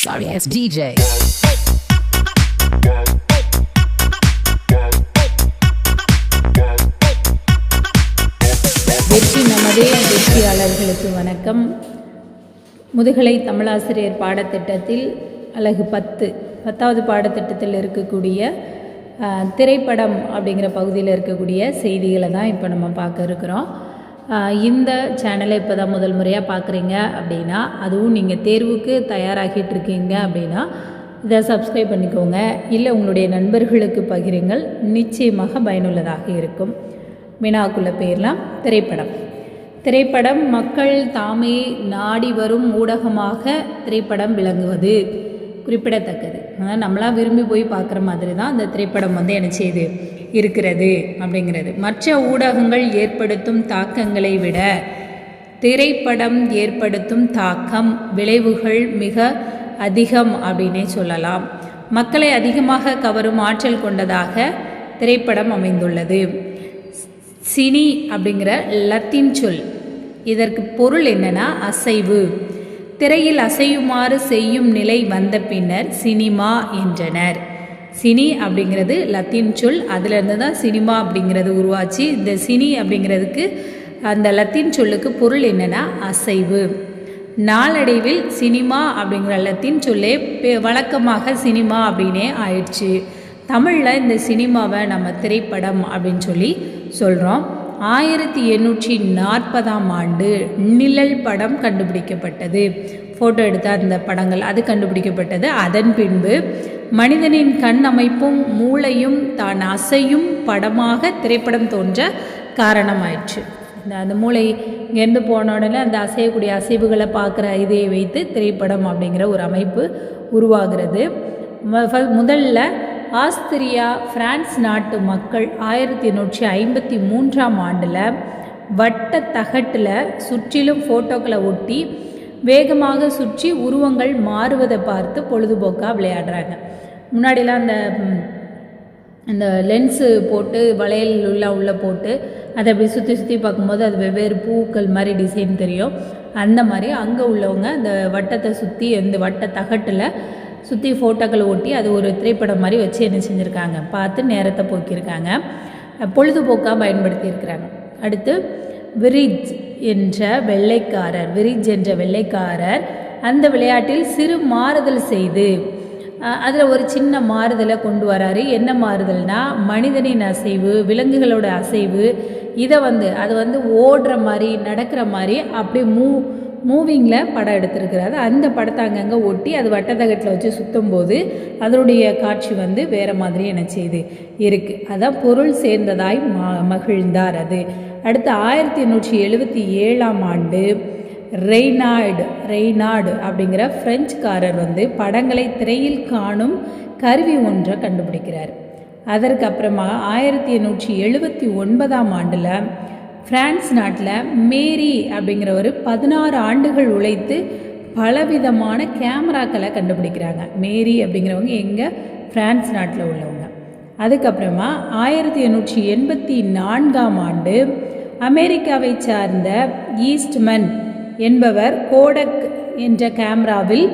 Sorry ass DJ. வெற்றி நமதே வெற்றியாளர்களுக்கு வணக்கம். முதுகலை தமிழாசிரியர் பாடத்திட்டத்தில் அலகு 10வது பாடத்திட்டத்தில் இருக்கக்கூடிய திரைப்படம் அப்படிங்கிற பகுதியில் இருக்கக்கூடிய செய்திகளை தான் இப்போ நம்ம பார்க்க இருக்கிறோம். இந்த சேனலை இப்போ தான் முதல் முறையாக பார்க்குறீங்க அப்படின்னா, அதுவும் நீங்கள் தேர்வுக்கு தயாராகிட்டு இருக்கீங்க அப்படின்னா இதை சப்ஸ்கிரைப் பண்ணிக்கோங்க. இல்லை உங்களுடைய நண்பர்களுக்கு பகிருங்கள், நிச்சயமாக பயனுள்ளதாக இருக்கும். வினாக்குள்ளே போயிடலாம். திரைப்படம் மக்கள் தாமே நாடி வரும் ஊடகமாக திரைப்படம் விளங்குவது குறிப்பிடத்தக்கது. அதாவது நம்மளாம் விரும்பி போய் பார்க்குற மாதிரி தான் அந்த திரைப்படம் என்ன செய்யுது இருக்கிறது அப்படிங்கிறது. மற்ற ஊடகங்கள் ஏற்படுத்தும் தாக்கங்களை விட திரைப்படம் ஏற்படுத்தும் தாக்கம் விளைவுகள் மிக அதிகம் அப்படின்னே சொல்லலாம். மக்களை அதிகமாக கவரும் ஆற்றல் கொண்டதாக திரைப்படம் அமைந்துள்ளது. சினி அப்படிங்கிற லத்தீன் சொல், இதற்கு பொருள் என்னன்னா அசைவு. திரையில் அசையுமாறு செய்யும் நிலை வந்த பின்னர் சினிமா என்றனர். சினி அப்படிங்கிறது லத்தீன் சொல், அதிலிருந்து தான் சினிமா அப்படிங்கிறது உருவாச்சு. இந்த சினி அப்படிங்கிறதுக்கு அந்த லத்தீன் சொல்லுக்கு பொருள் என்னன்னா அசைவு. நாளடைவில் சினிமா அப்படிங்கிற லத்தீன் சொல்லே வழக்கமாக சினிமா அப்படின்னே ஆயிடுச்சு. தமிழில் இந்த சினிமாவை நம்ம திரைப்படம் அப்படின்னு சொல்லி சொல்கிறோம். 1840ஆம் ஆண்டு நிழல் படம் கண்டுபிடிக்கப்பட்டது. ஃபோட்டோ எடுத்த அந்த படங்கள் அது கண்டுபிடிக்கப்பட்டது. அதன் பின்பு மனிதனின் கண் அமைப்பும் மூளையும் தான் அசையும் படமாக திரைப்படம் தோன்ற காரணமாயிடுச்சு. அந்த மூளை இங்கேருந்து போன உடனே அந்த அசையக்கூடிய அசைவுகளை பார்க்குற இதை வைத்து திரைப்படம் அப்படிங்கிற ஒரு அமைப்பு உருவாகிறது. முதல்ல ஆஸ்திரியா பிரான்ஸ் நாட்டு மக்கள் 1853ஆம் ஆண்டில் வட்ட தகட்டில் சுற்றிலும் ஃபோட்டோக்களை ஒட்டி வேகமாக சுற்றி உருவங்கள் மாறுவதை பார்த்து பொழுதுபோக்காக விளையாடுறாங்க. முன்னாடிலாம் அந்த லென்ஸு போட்டு வளையல் உள்ளே போட்டு அதை அப்படி சுற்றி பார்க்கும்போது அது வெவ்வேறு பூக்கள் மாதிரி டிசைன் தெரியும். அந்த மாதிரி அங்கே உள்ளவங்க அந்த வட்டத்தை சுற்றி அந்த வட்ட தகட்டில் சுற்றி ஃபோட்டோக்களை ஒட்டி அது ஒரு திரைப்படம் மாதிரி வச்சு என்ன செஞ்சுருக்காங்க, பார்த்து நேரத்தை போக்கியிருக்காங்க, பொழுதுபோக்காக பயன்படுத்தியிருக்கிறாங்க. அடுத்து விரிஜ் என்ற வெள்ளைக்காரர் அந்த விளையாட்டில் சிறு மாறுதல் செய்து அதில் ஒரு சின்ன மாறுதலை கொண்டு வராரு. என்ன மாறுதல்னா மனிதனின் அசைவு, விலங்குகளோட அசைவு, இதை அது ஓடுற மாதிரி நடக்கிற மாதிரி அப்படி மூவிங்கில் படம் எடுத்திருக்கிறாரு. அந்த படத்தை அங்கங்கே ஒட்டி அது வட்டத்தகட்டில் வச்சு சுற்றும் போது அதனுடைய காட்சி வேறு மாதிரி என்ன செய்து இருக்குது. அதான் பொருள் சேர்ந்ததாய் மகிழ்ந்தார். அது அடுத்து 1877ஆம் ஆண்டு ரெய்னார்டு அப்படிங்கிற பிரெஞ்சுக்காரர் படங்களை திரையில் காணும் கருவி ஒன்றை கண்டுபிடிக்கிறார். அதற்கப்புறமா 1879ஆம் ஆண்டில் பிரான்ஸ் நாட்டில் மேரி அப்படிங்கிறவர் 16 ஆண்டுகள் உழைத்து பலவிதமான கேமராக்களை கண்டுபிடிக்கிறாங்க. மேரி அப்படிங்கிறவங்க எங்கே, பிரான்ஸ் நாட்டில் உள்ளவங்க. அதுக்கப்புறமா 1884ஆம் ஆண்டு அமெரிக்காவை சார்ந்த ஈஸ்ட்மன் என்பவர் கோடக் என்ற கேமராவில்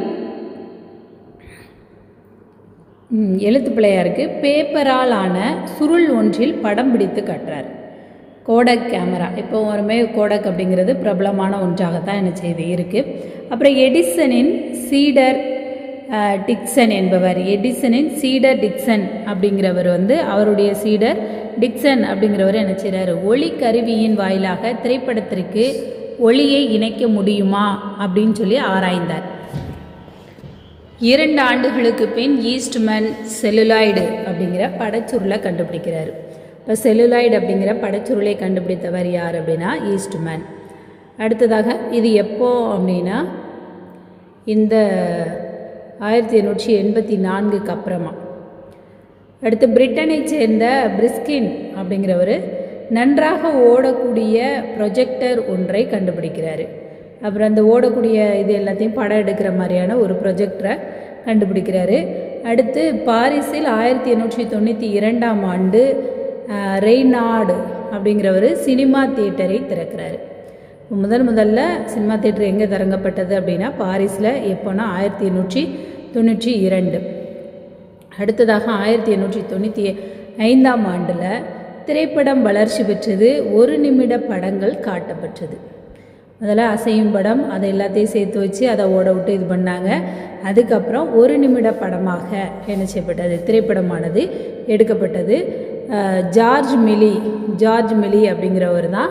எழுத்து பிள்ளையாருக்கு பேப்பரால் ஆன சுருள் ஒன்றில் படம் பிடித்து காட்டுறார். கோடக் கேமரா இப்போ ஒருமே கோடக் அப்படிங்கிறது பிரபலமான ஒன்றாகத்தான் என்ன செய்து இருக்குது. அப்புறம் எடிசனின் சீடர் டிக்சன் அப்படிங்கிறவர் அவருடைய சீடர் டிக்சன் அப்படிங்கிறவர் என்ன செய்கிறார், ஒளி கருவியின் வாயிலாக திரைப்படத்திற்கு ஒளியை இணைக்க முடியுமா அப்படின்னு சொல்லி ஆராய்ந்தார். 2 ஆண்டுகளுக்கு பின் ஈஸ்ட்மன் செல்லுலாய்டு அப்படிங்கிற படச்சுருளை கண்டுபிடிக்கிறார். இப்போ செல்லுலாய்டு அப்படிங்கிற படச்சுருளை கண்டுபிடித்தவர் யார் அப்படின்னா ஈஸ்ட்மன். அடுத்ததாக இது எப்போ அப்படின்னா இந்த 1884க்கு அப்புறமா. அடுத்து பிரிட்டனை சேர்ந்த பிரிஸ்கின் அப்படிங்கிறவர் நன்றாக ஓடக்கூடிய ப்ரொஜெக்டர் ஒன்றை கண்டுபிடிக்கிறாரு. அப்புறம் அந்த ஓடக்கூடிய இது எல்லாத்தையும் படம் எடுக்கிற மாதிரியான ஒரு ப்ரொஜெக்டரை கண்டுபிடிக்கிறாரு. அடுத்து பாரிஸில் 1892ஆம் ஆண்டு ரெய்னார்டு அப்படிங்கிறவர் சினிமா தியேட்டரை திறக்கிறாரு. முதல்ல சினிமா தியேட்டர் எங்கே திறங்கப்பட்டது அப்படின்னா பாரிஸில் எப்போனா 1892. அடுத்ததாக 1895ஆம் ஆண்டில் திரைப்படம் வளர்ச்சி பெற்றது. 1 நிமிட படங்கள் காட்டப்பட்டது. முதல்ல அசையும் படம், அதை எல்லாத்தையும் சேர்த்து வச்சு அதை ஓட விட்டு இது பண்ணாங்க. அதுக்கப்புறம் 1 நிமிட படமாக என்ன செய்யப்பட்டது, திரைப்படமானது எடுக்கப்பட்டது. ஜார்ஜ் மிலி அப்படிங்கிறவர் தான்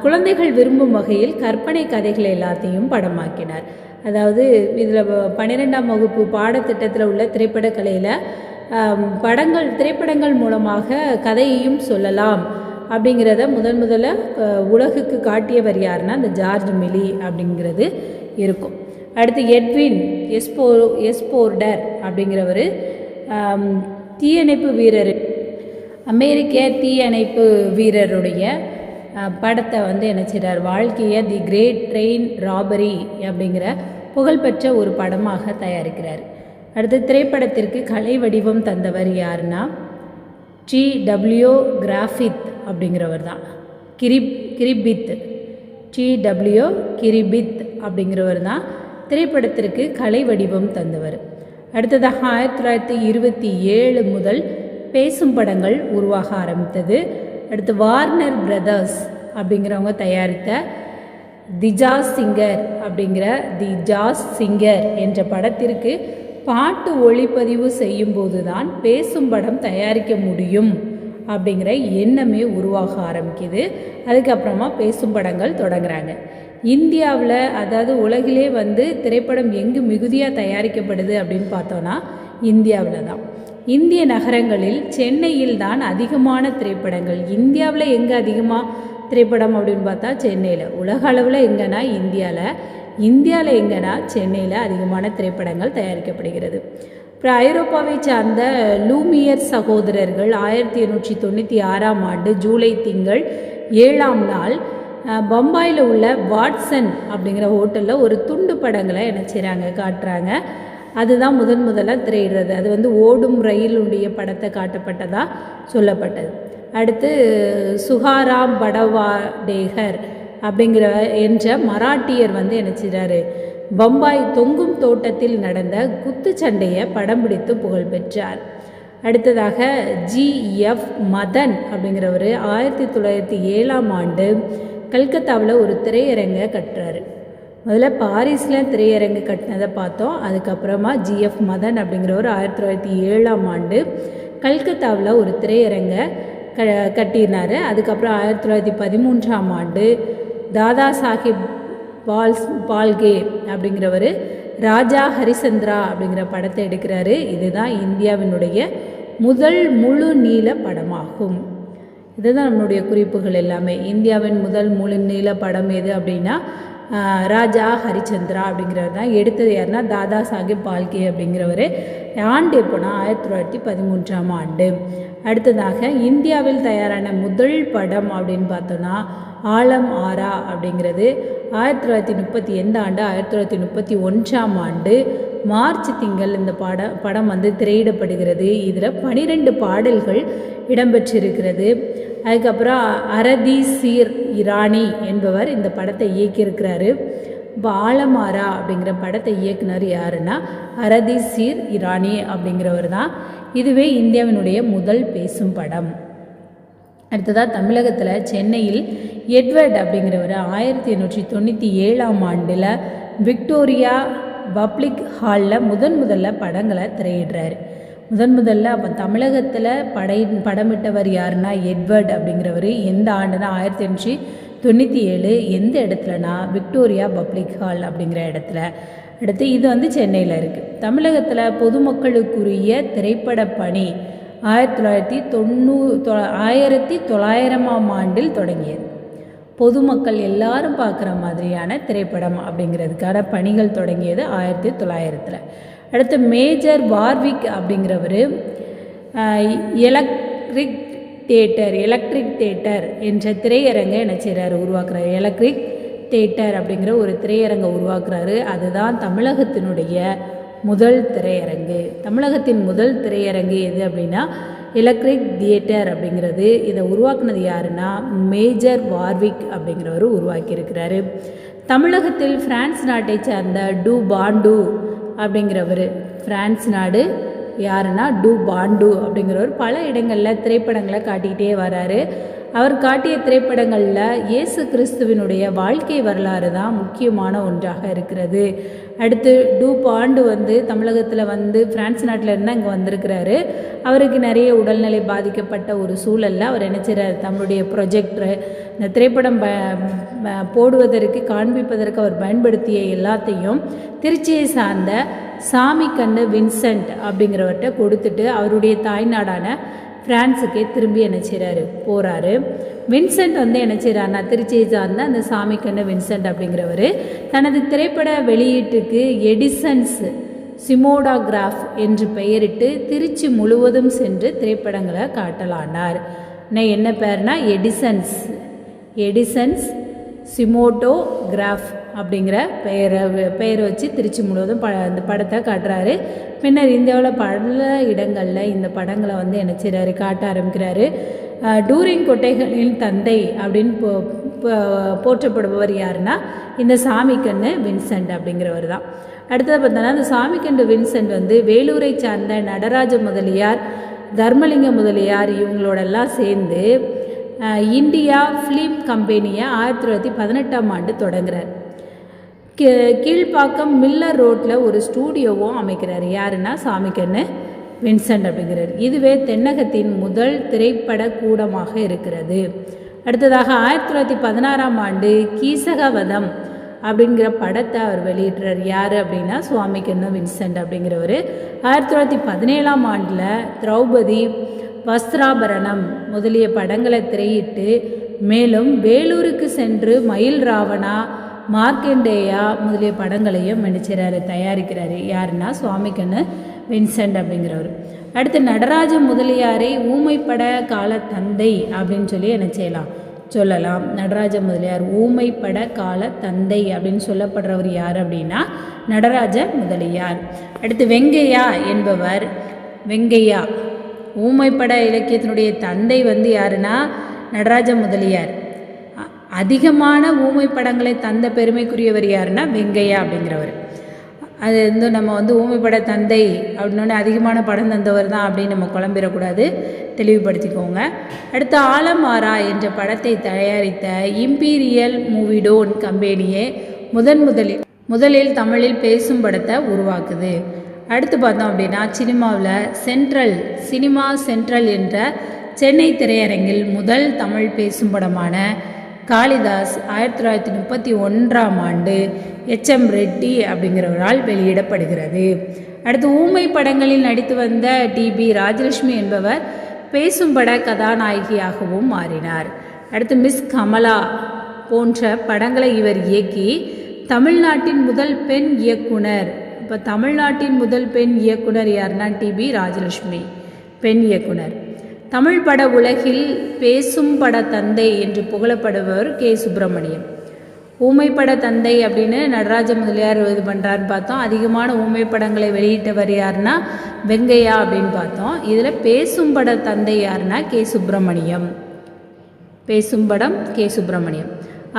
குழந்தைகள் விரும்பும் வகையில் கற்பனை கதைகள் எல்லாத்தையும் படமாக்கினார். அதாவது இதில் 12ஆம் வகுப்பு பாடத்திட்டத்தில் உள்ள திரைப்படக்கலையில் திரைப்படங்கள் மூலமாக கதையையும் சொல்லலாம் அப்படிங்கிறத முதல்ல உலகுக்கு காட்டியவர் யாருன்னா அந்த ஜார்ஜ் மிலி அப்படிங்கிறது இருக்கும். அடுத்து எட்வின் எஸ்போர்டர் அப்படிங்கிறவர் தீயணைப்பு வீரர், அமெரிக்க தீயணைப்பு வீரருடைய படத்தை என்ன செய்கிறார், வாழ்க்கையை தி கிரேட் ட்ரெயின் ராபரி அப்படிங்கிற புகழ்பெற்ற ஒரு படமாக தயாரிக்கிறார். அடுத்து திரைப்படத்திற்கு கலை வடிவம் தந்தவர் யாருன்னா T.W. கிராஃபித் அப்படிங்கிறவர் தான். T.W. கிரிபித் அப்படிங்கிறவர் தான் திரைப்படத்திற்கு கலை வடிவம் தந்தவர். அடுத்ததாக 1927 முதல் பேசும் படங்கள் உருவாக ஆரம்பித்தது. அடுத்து வார்னர் பிரதர்ஸ் அப்படிங்கிறவங்க தயாரித்த தி ஜாஸ் சிங்கர் என்ற படத்திற்கு பாட்டு ஒளிப்பதிவு செய்யும்போது தான் பேசும் படம் தயாரிக்க முடியும் அப்படிங்கிற எண்ணமே உருவாக ஆரம்பிக்குது. அதுக்கப்புறமா பேசும் படங்கள் தொடங்குறாங்க. இந்தியாவில், அதாவது உலகிலே திரைப்படம் எங்கு மிகுதியாக தயாரிக்கப்படுது அப்படின்னு பார்த்தோன்னா இந்தியாவில் தான். இந்திய நகரங்களில் சென்னையில் தான் அதிகமான திரைப்படங்கள். இந்தியாவில் எங்கே அதிகமாக திரைப்படம் அப்படின்னு பார்த்தா சென்னையில். உலக அளவில் எங்கன்னா இந்தியாவில் எங்கன்னா சென்னையில் அதிகமான திரைப்படங்கள் தயாரிக்கப்படுகிறது. அப்புறம் ஐரோப்பாவை சார்ந்த லூமியர் சகோதரர்கள் 1896ஆம் ஆண்டு ஜூலை திங்கள் 7ஆம் நாள் பம்பாயில் உள்ள வாட்சன் அப்படிங்கிற ஹோட்டலில் ஒரு துண்டு படங்களை காட்டுறாங்க. அதுதான் முதல்ல திரையிடுறது. அது ஓடும் ரயிலுடைய படத்தை காட்டப்பட்டதாக சொல்லப்பட்டது. அடுத்து சுகாராம் படவாடேகர் என்ற மராட்டியர் பம்பாய் தொங்கும் தோட்டத்தில் நடந்த குத்துச்சண்டையை படம் பிடித்து புகழ் பெற்றார். அடுத்ததாக G.F. மதன் அப்படிங்கிறவர் 1907ஆம் ஆண்டு கல்கத்தாவில் ஒரு திரையரங்கை கட்டுறாரு. முதல்ல பாரிஸில் திரையரங்கு கட்டினதை பார்த்தோம். அதுக்கப்புறமா G.F. மதன் அப்படிங்கிறவர் 1907ஆம் ஆண்டு கல்கத்தாவில் ஒரு திரையரங்கை கட்டினார். அதுக்கப்புறம் 1913ஆம் ஆண்டு தாதா சாஹிப் பால்கே அப்படிங்கிறவர் ராஜா ஹரிசந்திரா அப்படிங்கிற படத்தை எடுக்கிறாரு. இதுதான் இந்தியாவினுடைய முதல் முழு நீள படமாகும். இதுதான் நம்மளுடைய குறிப்புகள் எல்லாமே. இந்தியாவின் முதல் முழு நீள படம் எது அப்படின்னா ராஜா ஹரிச்சந்திரா அப்படிங்கிறவர் தான். எடுத்தது யாருன்னா தாதா சாஹிப் பால்கே அப்படிங்கிறவர். ஆண்டு எப்போனா 1913ஆம் ஆண்டு. அடுத்ததாக இந்தியாவில் தயாரான முதல் படம் அப்படின்னு பார்த்தோன்னா ஆலம் ஆரா அப்படிங்கிறது 1930 எந்த ஆண்டு 1931ஆம் ஆண்டு மார்ச் திங்கள் இந்த படம் திரையிடப்படுகிறது. இதில் 12 பாடல்கள் இடம்பெற்றிருக்கிறது. அதுக்கப்புறம் அரதிசீர் இரானி என்பவர் இந்த படத்தை இயக்கியிருக்கிறாரு. இப்போ ஆலமாரா அப்படிங்கிற படத்தை இயக்குனர் யாருன்னா அரதிசீர் இரானி அப்படிங்கிறவர் தான். இதுவே இந்தியாவினுடைய முதல் பேசும் படம். அடுத்ததாக தமிழகத்தில் சென்னையில் எட்வர்ட் அப்படிங்கிறவர் 1897ஆம் ஆண்டில் விக்டோரியா பப்ளிக் ஹாலில் முதல்ல படங்களை திரையிடுறாரு. முதல்ல அப்போ தமிழகத்தில் படமிட்டவர் யாருன்னா எட்வர்ட் அப்படிங்கிறவர். எந்த ஆண்டுனா 1897. எந்த இடத்துலனா விக்டோரியா பப்ளிக் ஹால் அப்படிங்கிற இடத்துல. அடுத்து இது சென்னையில் இருக்குது. தமிழகத்தில் பொதுமக்களுக்குரிய திரைப்பட பணி 1900ஆம் ஆண்டில் தொடங்கியது. பொதுமக்கள் எல்லாரும் பார்க்குற மாதிரியான திரைப்படம் அப்படிங்கிறதுக்கான பணிகள் தொடங்கியது 1900. அடுத்து மேஜர் வார்விக் அப்படிங்கிறவர் எலக்ட்ரிக் தேட்டர் என்ற திரையரங்கை உருவாக்குறாரு. எலக்ட்ரிக் தேட்டர் அப்படிங்கிற ஒரு திரையரங்கை உருவாக்குறாரு. அதுதான் தமிழகத்தினுடைய முதல் திரையரங்கு. தமிழகத்தின் முதல் திரையரங்கு எது அப்படின்னா எலக்ட்ரிக் தியேட்டர் அப்படிங்கிறது. இதை உருவாக்குனது யாருன்னா மேஜர் வார்விக் அப்படிங்கிறவர் உருவாக்கியிருக்கிறாரு. தமிழகத்தில் பிரான்ஸ் நாட்டை சார்ந்த டு பாண்டு அப்படிங்கிறவர், பிரான்ஸ் நாடு யாருன்னா டு பாண்டு அப்படிங்கிறவர் பல இடங்களில் திரைப்படங்களை காட்டிக்கிட்டே வராரு. அவர் காட்டிய திரைப்படங்களில் இயேசு கிறிஸ்துவினுடைய வாழ்க்கை வரலாறு தான் முக்கியமான ஒன்றாக இருக்கிறது. அடுத்து டு பாண்டு தமிழகத்தில் பிரான்ஸ் நாட்டில் இருந்தால் இங்கே வந்திருக்கிறாரு. அவருக்கு நிறைய உடல்நிலை பாதிக்கப்பட்ட ஒரு சூழலில் அவர் என்ன செய்கிறார், தம்முடைய ப்ரொஜெக்டரு இந்த திரைப்படம் போடுவதற்கு காண்பிப்பதற்கு அவர் பயன்படுத்திய எல்லாத்தையும் திருச்சியை சார்ந்த சாமிக்கண்ணு வின்சென்ட் அப்படிங்கிறவர்கிட்ட கொடுத்துட்டு அவருடைய தாய்நாடான பிரான்ஸுக்கே திரும்பி என்ன செய்கிறாரு, போகிறாரு. வின்சென்ட் என்ன செய்கிறாருன்னா திருச்சியை சார்ந்த அந்த சாமிக்கண்ணு வின்சென்ட் அப்படிங்கிறவர் தனது திரைப்பட வெளியீட்டுக்கு எடிசன்ஸ் சிமோடாகிராஃப் என்று பெயரிட்டு திருச்சி முழுவதும் சென்று திரைப்படங்களை காட்டலானார். என்ன பேர்னா எடிசன்ஸ் சிமோட்டோகிராஃப் அப்படிங்கிற பெயரை வச்சு திருச்சி முழுவதும் அந்த படத்தை காட்டுறாரு. பின்னர் இந்தியாவில் பல இடங்களில் இந்த படங்களை என்ன செய்கிறாரு, காட்ட ஆரம்பிக்கிறாரு. டூரிங் கொட்டைகளின் தந்தை அப்படின்னு போற்றப்படுபவர் யாருன்னா இந்த சாமிக்கண்ணு வின்சென்ட் அப்படிங்கிறவர் தான். அடுத்தது பார்த்தோன்னா இந்த சாமிக்கண்ணு வின்சென்ட் வேலூரை சார்ந்த நடராஜ முதலியார், தர்மலிங்க முதலியார் இவங்களோடெல்லாம் சேர்ந்து இந்தியா ஃபிலிம் கம்பெனியை 1918ஆம் ஆண்டு தொடங்குறார். கீழ்ப்பாக்கம் மில்லர் ரோட்டில் ஒரு ஸ்டூடியோவும் அமைக்கிறார். யாருன்னா சாமிக்கண்ணு வின்சென்ட் அப்படிங்கிறார். இதுவே தென்னகத்தின் முதல் திரைப்பட கூடமாக இருக்கிறது. அடுத்ததாக 1916ஆம் ஆண்டு கீசகவதம் அப்படிங்கிற படத்தை அவர் வெளியிட்டார். யார் அப்படின்னா சுவாமிக்கண்ணு வின்சென்ட் அப்படிங்கிறவர். 1917ஆம் ஆண்டில் திரௌபதி, வஸ்திராபரணம் முதலிய படங்களை திரையிட்டு மேலும் வேலூருக்கு சென்று மயில் ராவணா, மார்க்கண்டேயா முதலிய படங்களையும் தயாரிக்கிறாரு. யாருன்னா சுவாமிக்கண்ணு வின்சென்ட் அப்படிங்கிறவர். அடுத்து நடராஜ முதலியாரை ஊமைப்பட கால தந்தை அப்படின்னு சொல்லலாம். நடராஜ முதலியார் ஊமைப்பட கால தந்தை அப்படின்னு சொல்லப்படுறவர் யார் அப்படின்னா நடராஜ முதலியார். அடுத்து வெங்கையா என்பவர், வெங்கையா ஊமைப்பட இலக்கியத்தினுடைய தந்தை யாருன்னா நடராஜ முதலியார். அதிகமான ஊமை படங்களை தந்த பெருமைக்குரியவர் யாருன்னா வெங்கையா அப்படிங்கிறவர். அது நம்ம ஊமைப்பட தந்தை அப்படின்னோடனே அதிகமான படம் தந்தவர் தான் அப்படின்னு நம்ம குழம்பிடக்கூடாது, தெளிவுபடுத்திக்கோங்க. அடுத்து ஆலமாரா என்ற படத்தை தயாரித்த இம்பீரியல் மூவிடோன் கம்பெனியே முதலில் தமிழில் பேசும் படத்தை உருவாக்குது. அடுத்து பார்த்தோம் அப்படின்னா சினிமா சென்ட்ரல் என்ற சென்னை திரையரங்கில் முதல் தமிழ் பேசும் படமான காளிதாஸ் 1931ஆம் ஆண்டு எச்.எம். ரெட்டி அப்படிங்கிறவரால் வெளியிடப்படுகிறது. அடுத்து ஊமை படங்களில் நடித்து வந்த டி.பி. ராஜலட்சுமி என்பவர் பேசும் பட கதாநாயகியாகவும் மாறினார். அடுத்து மிஸ் கமலா போன்ற படங்களை இவர் இயக்கி தமிழ்நாட்டின் முதல் பெண் இயக்குனர். இப்போ தமிழ்நாட்டின் முதல் பெண் இயக்குனர் யாருன்னா டி.பி. ராஜலட்சுமி, பெண் இயக்குனர். தமிழ் பட உலகில் பேசும் பட தந்தை என்று புகழப்படுபவர் கே. சுப்பிரமணியம். ஊமைப்பட தந்தை அப்படின்னு நடராஜ முதலியார் இது பண்ணுறாருன்னு பார்த்தோம். அதிகமான ஊமை படங்களை வெளியிட்டவர் யாருன்னா வெங்கையா அப்படின்னு பார்த்தோம். இதில் பேசும் பட தந்தை யாருன்னா கே. சுப்பிரமணியம். பேசும் படம் கே. சுப்பிரமணியம்.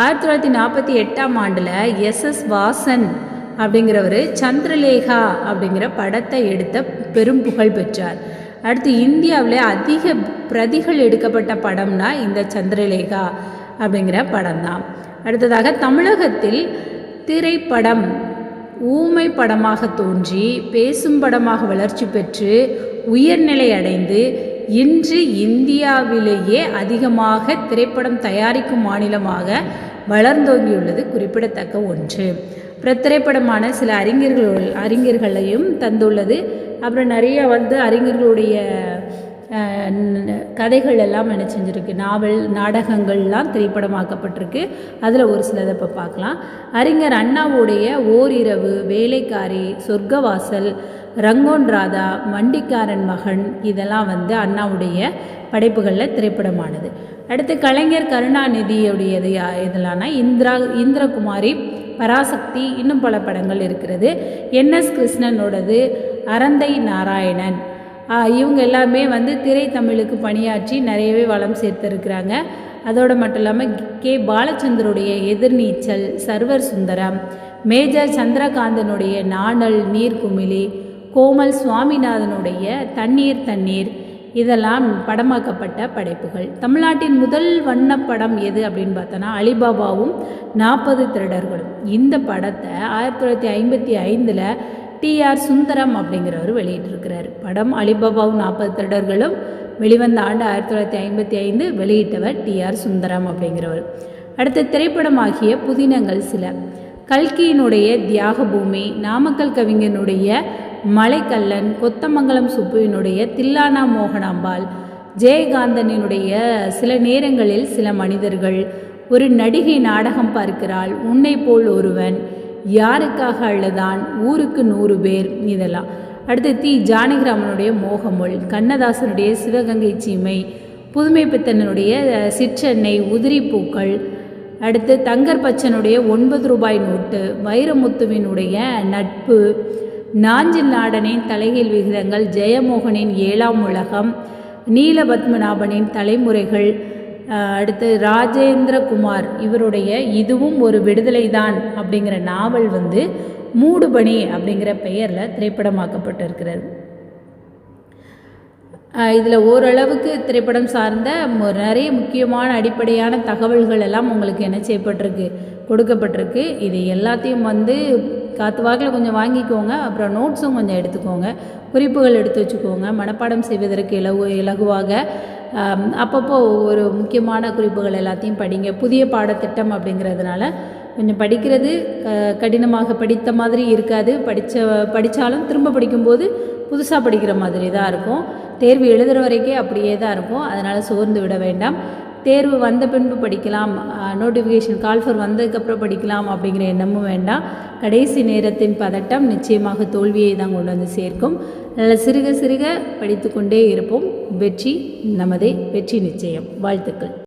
1948ஆம் ஆண்டில் எஸ்.எஸ். வாசன் அப்படிங்கிறவர் சந்திரலேகா அப்படிங்கிற படத்தை எடுத்த பெரும் புகழ் பெற்றார். அடுத்து இந்தியாவிலே அதிக பிரதிகள் எடுக்கப்பட்ட படம்னா இந்த சந்திரலேகா அப்படிங்கிற படம் தான். அடுத்ததாக தமிழகத்தில் திரைப்படம் ஊமை படமாக தோன்றி பேசும் படமாக வளர்ச்சி பெற்று உயர்நிலை அடைந்து இன்று இந்தியாவிலேயே அதிகமாக திரைப்படம் தயாரிக்கும் மாநிலமாக வளர்ந்தோங்கியுள்ளது குறிப்பிடத்தக்க ஒன்று. திரைப்படமான சில அறிஞர்களையும் தந்துள்ளது. அப்புறம் நிறைய அறிஞர்களுடைய கதைகள் எல்லாம் என்ன செஞ்சுருக்கு, நாவல் நாடகங்கள்லாம் திரைப்படமாக்கப்பட்டிருக்கு. அதில் ஒரு சிலதை இப்போ பார்க்கலாம். அறிஞர் அண்ணாவுடைய ஓரிரவு, வேலைக்காரி, சொர்க்கவாசல், ரங்கோன் ராதா, வண்டிக்காரன் மகன் இதெல்லாம் அண்ணாவுடைய படைப்புகளில் திரைப்படமானது. அடுத்து கலைஞர் கருணாநிதியுடையது இதெல்லாம்னா இந்திரகுமாரி, பராசக்தி, இன்னும் பல படங்கள் இருக்கிறது. என்.எஸ். கிருஷ்ணனோடது, அரந்தை நாராயணன், இவங்க எல்லாமே திரை தமிழுக்கு பணியாற்றி நிறையவே வளம் சேர்த்துருக்கிறாங்க. அதோடு மட்டும் இல்லாமல் கே. பாலச்சந்தருடைய எதிர்நீச்சல், சர்வர் சுந்தரம், மேஜர் சந்திரகாந்தனுடைய நாணல் நீர்க்குமிழி, கோமல் சுவாமிநாதனுடைய தண்ணீர் இதெல்லாம் படமாக்கப்பட்ட படைப்புகள். தமிழ்நாட்டின் முதல் வண்ணப்படம் எது அப்படின்னு பார்த்தோன்னா அலிபாபாவும் 40 திருடர்களும். இந்த படத்தை 1955 டிஆர் சுந்தரம் அப்படிங்கிறவர் வெளியிட்டிருக்கிறார். படம் அலிபாபாவும் 40 திருடர்களும் வெளிவந்த ஆண்டு 1955, வெளியிட்டவர் டிஆர் சுந்தரம் அப்படிங்கிறவர். அடுத்த திரைப்படமாகிய புதினங்கள் சில. கல்கியினுடைய தியாகபூமி, நாமக்கல் கவிஞனுடைய மலைக்கல்லன், கொத்தமங்கலம் சுப்புவினுடைய தில்லானா மோகனாம்பாள், ஜெயகாந்தனினுடைய சில நேரங்களில் சில மனிதர்கள், ஒரு நடிகை நாடகம் பார்க்கிறாள், உன்னை போல் ஒருவன், யாருக்காக அழுதான், ஊருக்கு 100 பேர் இதெல்லாம். அடுத்து தி ஜானகிராமனுடைய மோகமுள், கண்ணதாசனுடைய சிவகங்கை சீமை, புதுமை பித்தனுடைய சிற்றெண்ணெய், உதிரிப்பூக்கள். அடுத்து தங்கர் பச்சனுடைய 9 ரூபாய் நோட்டு, வைரமுத்துவினுடைய நட்பு, நாஞ்சில் நாடனின் தலைகீழ் விகிதங்கள், ஜெயமோகனின் 7ஆம் உலகம், நீலபத்மநாபனின் தலைமுறைகள். அடுத்து ராஜேந்திரகுமார் இவருடைய இதுவும் ஒரு விடுதலை தான் அப்படிங்கிற நாவல் மூடுபனி அப்படிங்கிற பெயரில் திரைப்படமாக்கப்பட்டிருக்கிறது. இதில் ஓரளவுக்கு திரைப்படம் சார்ந்த நிறைய முக்கியமான அடிப்படையான தகவல்கள் எல்லாம் உங்களுக்கு என்ன செய்யப்பட்டிருக்கு, கொடுக்கப்பட்டிருக்கு. இது எல்லாத்தையும் காற்று வாக்கில் கொஞ்சம் வாங்கிக்கோங்க. அப்புறம் நோட்ஸும் கொஞ்சம் எடுத்துக்கோங்க, குறிப்புகள் எடுத்து வச்சுக்கோங்க. மனப்பாடம் செய்வதற்கு இலகுவாக அப்பப்போ ஒரு முக்கியமான குறிப்புகள் எல்லாத்தையும் படிங்க. புதிய பாடத்திட்டம் அப்படிங்கிறதுனால கொஞ்சம் படிக்கிறது கடினமாக படித்த மாதிரி இருக்காது. படித்தாலும் திரும்ப படிக்கும்போது புதுசாக படிக்கிற மாதிரி தான் இருக்கும். தேர்வு எழுதுகிற வரைக்கே அப்படியே தான் இருக்கும். அதனால் சோர்ந்து விட வேண்டாம். தேர்வு வந்த பின்பு படிக்கலாம், நோட்டிஃபிகேஷன் கால்ஃபர் வந்ததுக்கப்புறம் படிக்கலாம் அப்படிங்கிற எண்ணமும் வேண்டாம். கடைசி நேரத்தின் பதட்டம் நிச்சயமாக தோல்வியை தான் கொண்டு வந்து சேர்க்கும். அதில் சிறுக சிறுக படித்து கொண்டே இருப்போம். வெற்றி நமதே, வெற்றி நிச்சயம். வாழ்த்துக்கள்.